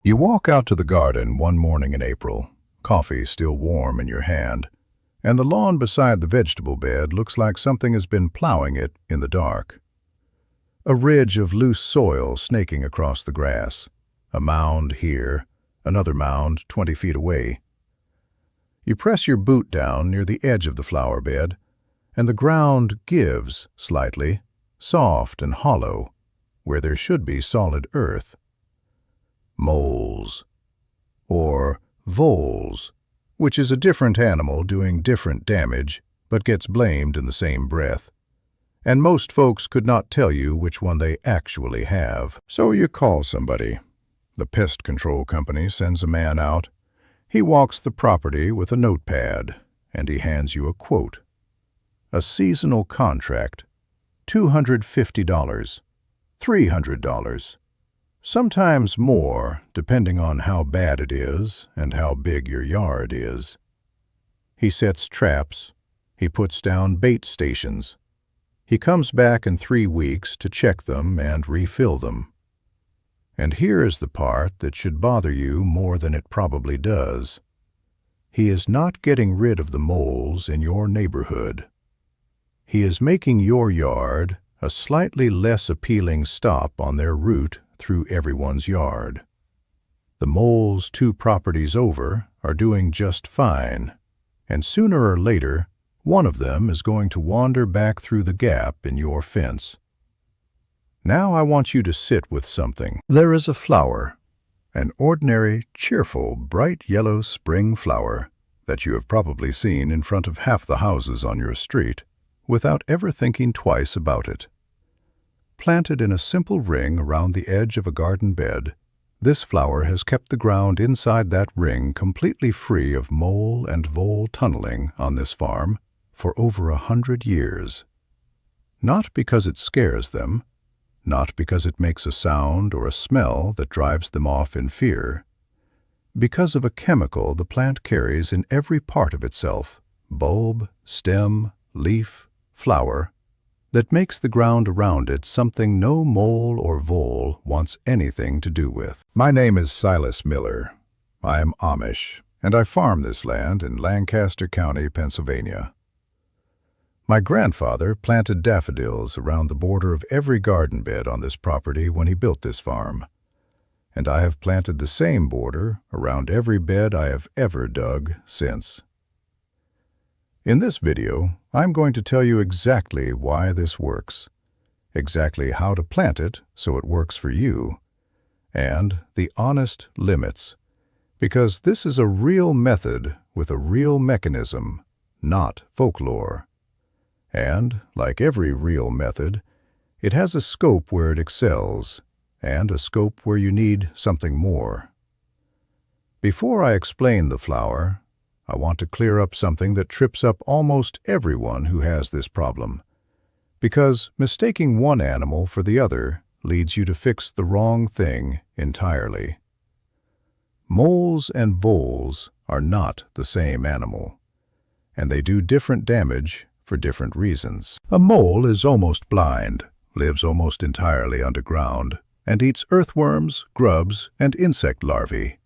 You walk out to the garden one morning in April, coffee still warm in your hand, and the lawn beside the vegetable bed looks like something has been plowing it in the dark. A ridge of loose soil snaking across the grass, a mound here, another mound 20 feet away. You press your boot down near the edge of the flower bed, and the ground gives slightly, soft and hollow, where there should be solid earth. Moles, or voles, which is a different animal doing different damage, but gets blamed in the same breath. And most folks could not tell you which one they actually have. So you call somebody. The pest control company sends a man out. He walks the property with a notepad, and he hands you a quote. A seasonal contract, $250, $300. Sometimes more, depending on how bad it is and how big your yard is. He sets traps. He puts down bait stations. He comes back in 3 weeks to check them and refill them. And here is the part that should bother you more than it probably does. He is not getting rid of the moles in your neighborhood. He is making your yard a slightly less appealing stop on their route through everyone's yard. The moles 2 properties over are doing just fine, and sooner or later, one of them is going to wander back through the gap in your fence. Now I want you to sit with something. There is a flower, an ordinary, cheerful, bright yellow spring flower that you have probably seen in front of half the houses on your street without ever thinking twice about it. Planted in a simple ring around the edge of a garden bed, this flower has kept the ground inside that ring completely free of mole and vole tunneling on this farm for over 100 years. Not because it scares them, not because it makes a sound or a smell that drives them off in fear, because of a chemical the plant carries in every part of itself, bulb, stem, leaf, flower, that makes the ground around it something no mole or vole wants anything to do with. My name is Silas Miller. I am Amish, and I farm this land in Lancaster County, Pennsylvania. My grandfather planted daffodils around the border of every garden bed on this property when he built this farm, and I have planted the same border around every bed I have ever dug since. In this video, I'm going to tell you exactly why this works, exactly how to plant it so it works for you, and the honest limits, because this is a real method with a real mechanism, not folklore. And, like every real method, it has a scope where it excels, and a scope where you need something more. Before I explain the flower, I want to clear up something that trips up almost everyone who has this problem, because mistaking one animal for the other leads you to fix the wrong thing entirely. Moles and voles are not the same animal, and they do different damage for different reasons. A mole is almost blind, lives almost entirely underground, and eats earthworms, grubs, and insect larvae.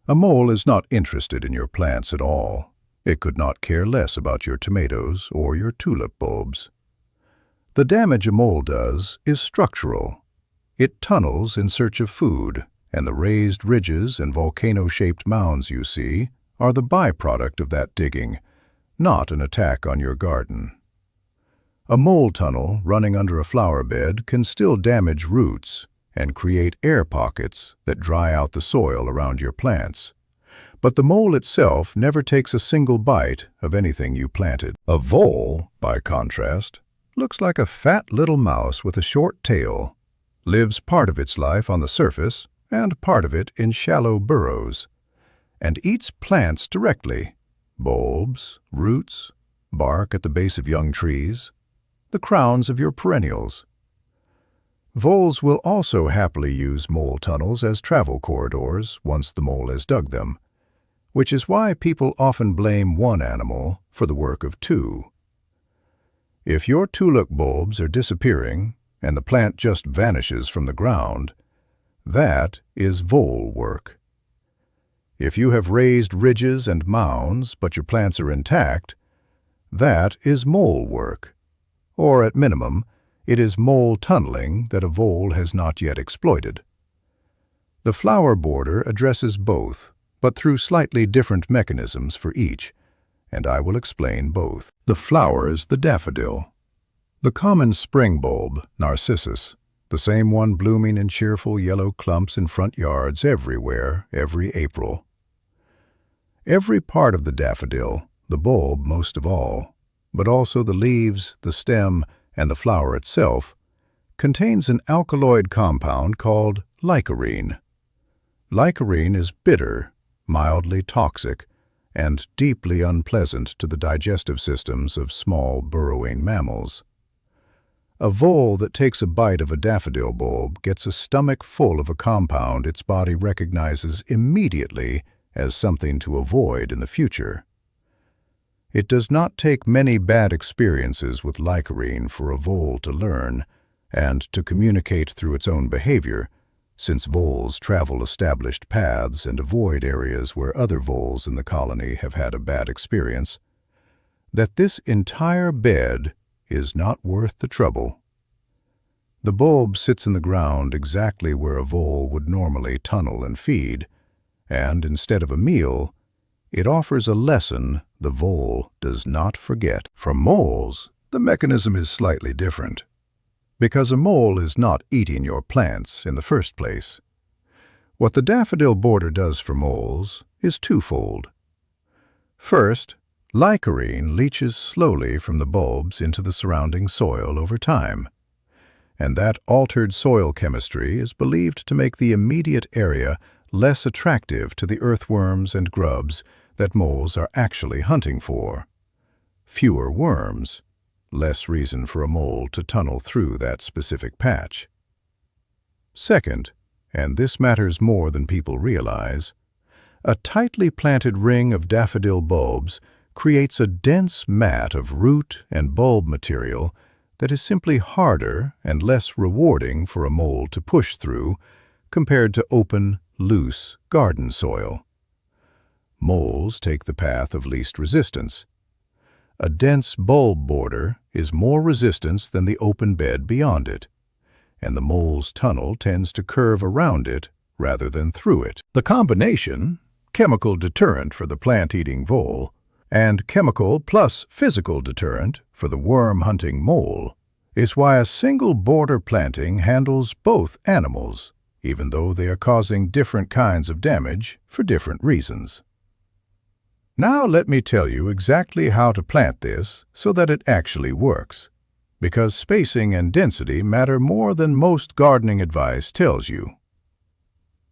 A mole is not interested in your plants at all. It could not care less about your tomatoes or your tulip bulbs. The damage a mole does is structural. It tunnels in search of food, and the raised ridges and volcano-shaped mounds you see are the byproduct of that digging, not an attack on your garden. A mole tunnel running under a flower bed can still damage roots and create air pockets that dry out the soil around your plants. But the mole itself never takes a single bite of anything you planted. A vole, by contrast, looks like a fat little mouse with a short tail, lives part of its life on the surface and part of it in shallow burrows, and eats plants directly: bulbs, roots, bark at the base of young trees, the crowns of your perennials. Voles will also happily use mole tunnels as travel corridors once the mole has dug them, which is why people often blame one animal for the work of 2. If your tulip bulbs are disappearing and the plant just vanishes from the ground, That is vole work. If you have raised ridges and mounds, but your plants are intact, that is mole work. Or, at minimum, it is mole tunneling that a vole has not yet exploited. The flower border addresses both, but through slightly different mechanisms for each, and I will explain both. The flower is the daffodil. The common spring bulb, narcissus, the same one blooming in cheerful yellow clumps in front yards everywhere, every April. Every part of the daffodil, the bulb most of all, but also the leaves, the stem, and the flower itself, contains an alkaloid compound called licorine. Licorine is bitter, mildly toxic, and deeply unpleasant to the digestive systems of small burrowing mammals. A vole that takes a bite of a daffodil bulb gets a stomach full of a compound its body recognizes immediately as something to avoid in the future. It does not take many bad experiences with licorine for a vole to learn and to communicate through its own behavior, since voles travel established paths and avoid areas where other voles in the colony have had a bad experience, that this entire bed is not worth the trouble. The bulb sits in the ground exactly where a vole would normally tunnel and feed, and instead of a meal, it offers a lesson the vole does not forget. For moles, the mechanism is slightly different, because a mole is not eating your plants in the first place. What the daffodil border does for moles is twofold. First, licorine leaches slowly from the bulbs into the surrounding soil over time, and that altered soil chemistry is believed to make the immediate area less attractive to the earthworms and grubs that moles are actually hunting for. Fewer worms, less reason for a mole to tunnel through that specific patch. Second, and this matters more than people realize, a tightly planted ring of daffodil bulbs creates a dense mat of root and bulb material that is simply harder and less rewarding for a mole to push through compared to open, loose garden soil. Moles take the path of least resistance. A dense bulb border is more resistance than the open bed beyond it, and the mole's tunnel tends to curve around it rather than through it. The combination, chemical deterrent for the plant-eating vole, and chemical plus physical deterrent for the worm-hunting mole, is why a single border planting handles both animals, even though they are causing different kinds of damage for different reasons. Now let me tell you exactly how to plant this so that it actually works, because spacing and density matter more than most gardening advice tells you.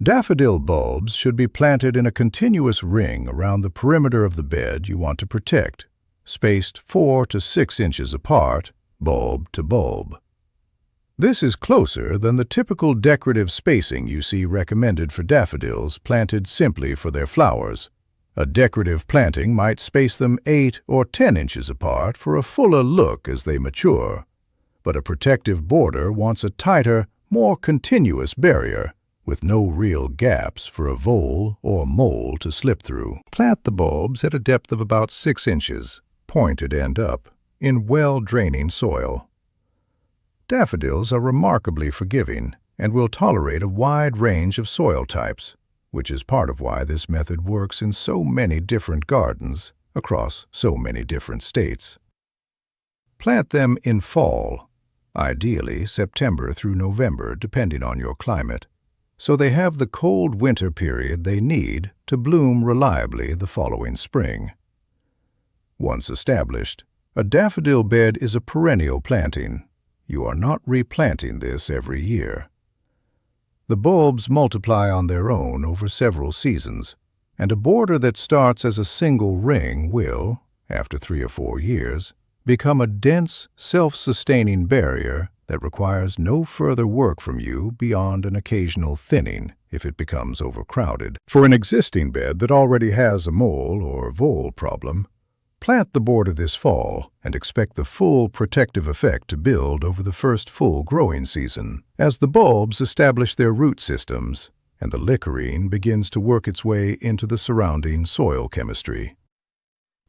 Daffodil bulbs should be planted in a continuous ring around the perimeter of the bed you want to protect, spaced 4 to 6 inches apart, bulb to bulb. This is closer than the typical decorative spacing you see recommended for daffodils planted simply for their flowers. A decorative planting might space them 8 or 10 inches apart for a fuller look as they mature, but a protective border wants a tighter, more continuous barrier, with no real gaps for a vole or mole to slip through. Plant the bulbs at a depth of about 6 inches, pointed end up, in well-draining soil. Daffodils are remarkably forgiving and will tolerate a wide range of soil types, which is part of why this method works in so many different gardens across so many different states. Plant them in fall, ideally September through November depending on your climate, so they have the cold winter period they need to bloom reliably the following spring. Once established, a daffodil bed is a perennial planting. You are not replanting this every year. The bulbs multiply on their own over several seasons, and a border that starts as a single ring will, after 3 or 4 years, become a dense, self-sustaining barrier that requires no further work from you beyond an occasional thinning if it becomes overcrowded. For an existing bed that already has a mole or vole problem, Plant the border this fall and expect the full protective effect to build over the first full growing season, as the bulbs establish their root systems and the licorine begins to work its way into the surrounding soil chemistry.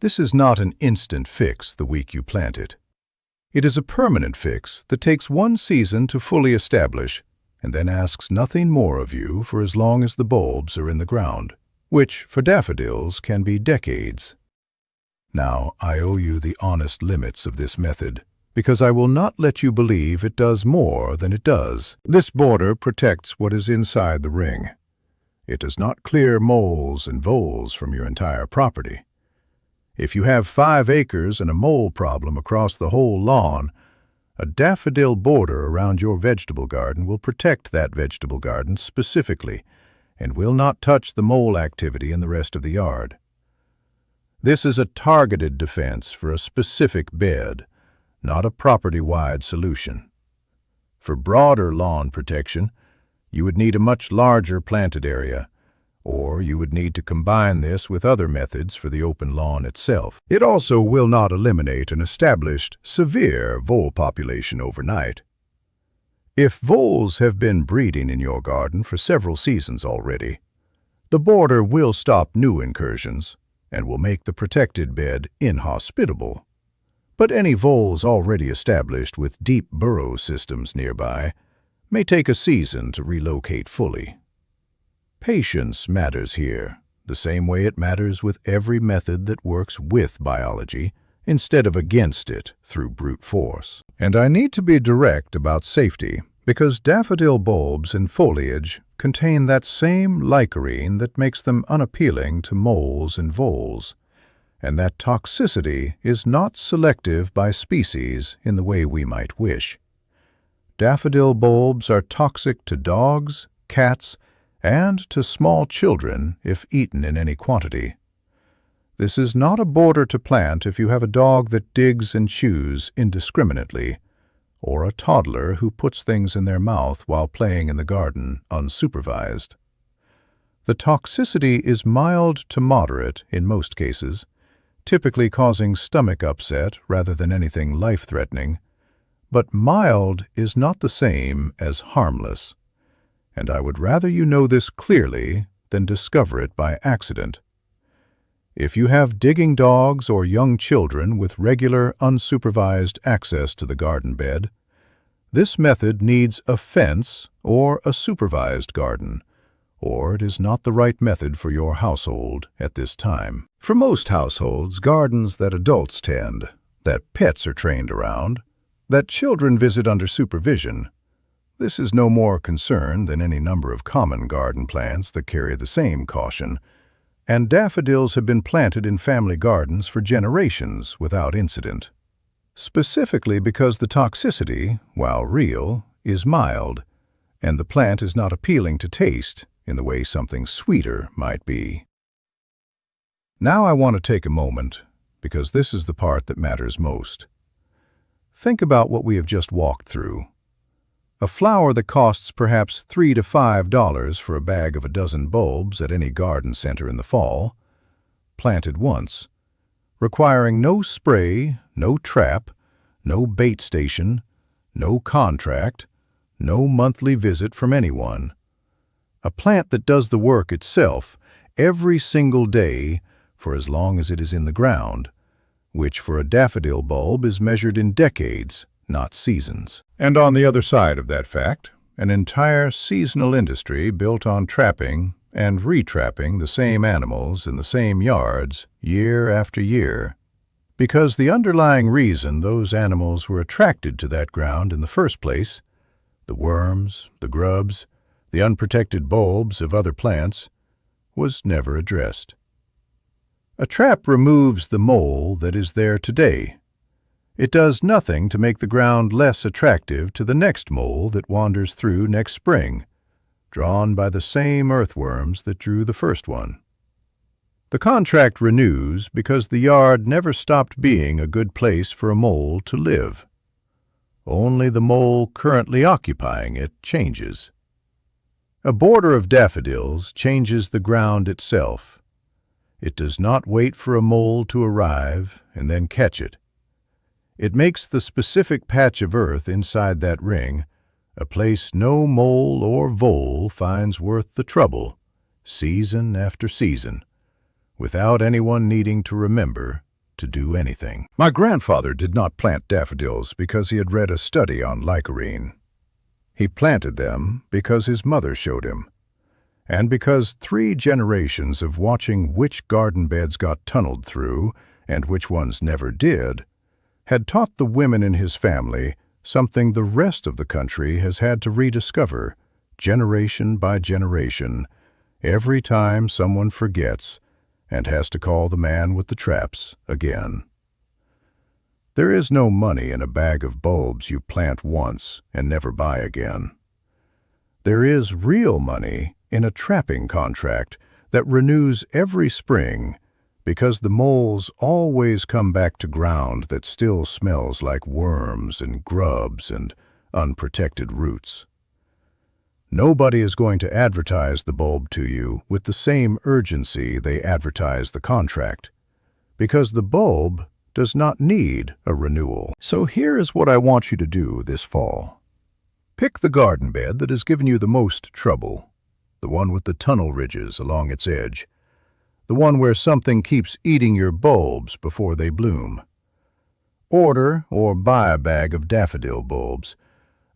This is not an instant fix the week you plant it. It is a permanent fix that takes one season to fully establish and then asks nothing more of you for as long as the bulbs are in the ground, which, for daffodils, can be decades. Now, I owe you the honest limits of this method, because I will not let you believe it does more than it does. This border protects what is inside the ring. It does not clear moles and voles from your entire property. If you have 5 acres and a mole problem across the whole lawn, a daffodil border around your vegetable garden will protect that vegetable garden specifically and will not touch the mole activity in the rest of the yard. This is a targeted defense for a specific bed, not a property-wide solution. For broader lawn protection, you would need a much larger planted area, or you would need to combine this with other methods for the open lawn itself. It also will not eliminate an established, severe vole population overnight. If voles have been breeding in your garden for several seasons already, the border will stop new incursions and will make the protected bed inhospitable. But any voles already established with deep burrow systems nearby may take a season to relocate fully. Patience matters here, the same way it matters with every method that works with biology instead of against it through brute force. And I need to be direct about safety, because daffodil bulbs and foliage contain that same licorine that makes them unappealing to moles and voles, and that toxicity is not selective by species in the way we might wish. Daffodil bulbs are toxic to dogs, cats, and to small children if eaten in any quantity. This is not a border to plant if you have a dog that digs and chews indiscriminately, or a toddler who puts things in their mouth while playing in the garden unsupervised. The toxicity is mild to moderate in most cases, typically causing stomach upset rather than anything life-threatening, but mild is not the same as harmless, and I would rather you know this clearly than discover it by accident. If you have digging dogs or young children with regular, unsupervised access to the garden bed, this method needs a fence or a supervised garden, or it is not the right method for your household at this time. For most households, gardens that adults tend, that pets are trained around, that children visit under supervision, this is no more concern than any number of common garden plants that carry the same caution, and daffodils have been planted in family gardens for generations without incident, specifically because the toxicity, while real, is mild, and the plant is not appealing to taste in the way something sweeter might be. Now I want to take a moment, because this is the part that matters most. Think about what we have just walked through. A flower that costs perhaps $3 to $5 for a bag of a dozen bulbs at any garden center in the fall, planted once, requiring no spray, no trap, no bait station, no contract, no monthly visit from anyone. A plant that does the work itself every single day for as long as it is in the ground, which for a daffodil bulb is measured in decades, not seasons. And on the other side of that fact, an entire seasonal industry built on trapping and retrapping the same animals in the same yards year after year, because the underlying reason those animals were attracted to that ground in the first place, the worms, the grubs, the unprotected bulbs of other plants, was never addressed. A trap removes the mole that is there today. It does nothing to make the ground less attractive to the next mole that wanders through next spring, drawn by the same earthworms that drew the first one. The contract renews because the yard never stopped being a good place for a mole to live. Only the mole currently occupying it changes. A border of daffodils changes the ground itself. It does not wait for a mole to arrive and then catch it. It makes the specific patch of earth inside that ring a place no mole or vole finds worth the trouble, season after season, without anyone needing to remember to do anything. My grandfather did not plant daffodils because he had read a study on licorene. He planted them because his mother showed him, and because 3 generations of watching which garden beds got tunneled through and which ones never did had taught the women in his family something the rest of the country has had to rediscover, generation by generation, every time someone forgets and has to call the man with the traps again. There is no money in a bag of bulbs you plant once and never buy again. There is real money in a trapping contract that renews every spring, because the moles always come back to ground that still smells like worms and grubs and unprotected roots. Nobody is going to advertise the bulb to you with the same urgency they advertise the contract, because the bulb does not need a renewal. So here is what I want you to do this fall. Pick the garden bed that has given you the most trouble, the one with the tunnel ridges along its edge, the one where something keeps eating your bulbs before they bloom. Order or buy a bag of daffodil bulbs,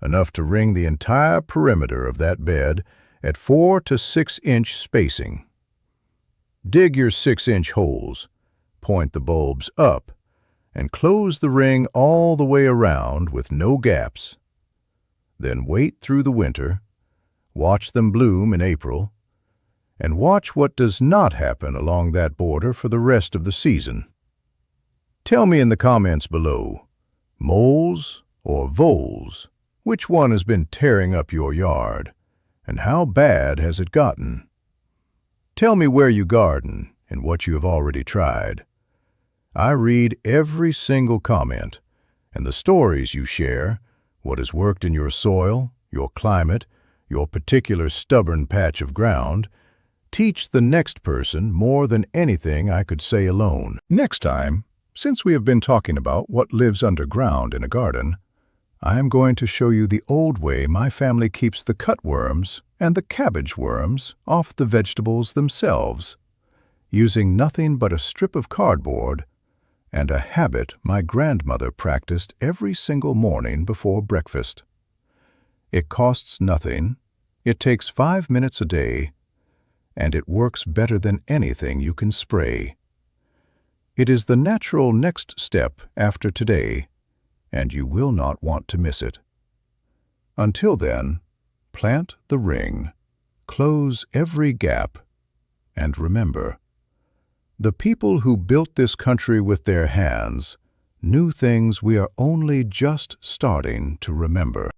enough to ring the entire perimeter of that bed at 4 to 6 inch spacing. Dig your 6-inch holes, point the bulbs up, and close the ring all the way around with no gaps. Then wait through the winter, watch them bloom in April, and watch what does not happen along that border for the rest of the season. Tell me in the comments below, moles or voles, which one has been tearing up your yard, and how bad has it gotten? Tell me where you garden and what you have already tried. I read every single comment, and the stories you share, what has worked in your soil, your climate, your particular stubborn patch of ground, teach the next person more than anything I could say alone. Next time, since we have been talking about what lives underground in a garden, I am going to show you the old way my family keeps the cutworms and the cabbage worms off the vegetables themselves, using nothing but a strip of cardboard and a habit my grandmother practiced every single morning before breakfast. It costs nothing, it takes 5 minutes a day, and it works better than anything you can spray. It is the natural next step after today, and you will not want to miss it. Until then, plant the ring, close every gap, and remember, the people who built this country with their hands knew things we are only just starting to remember.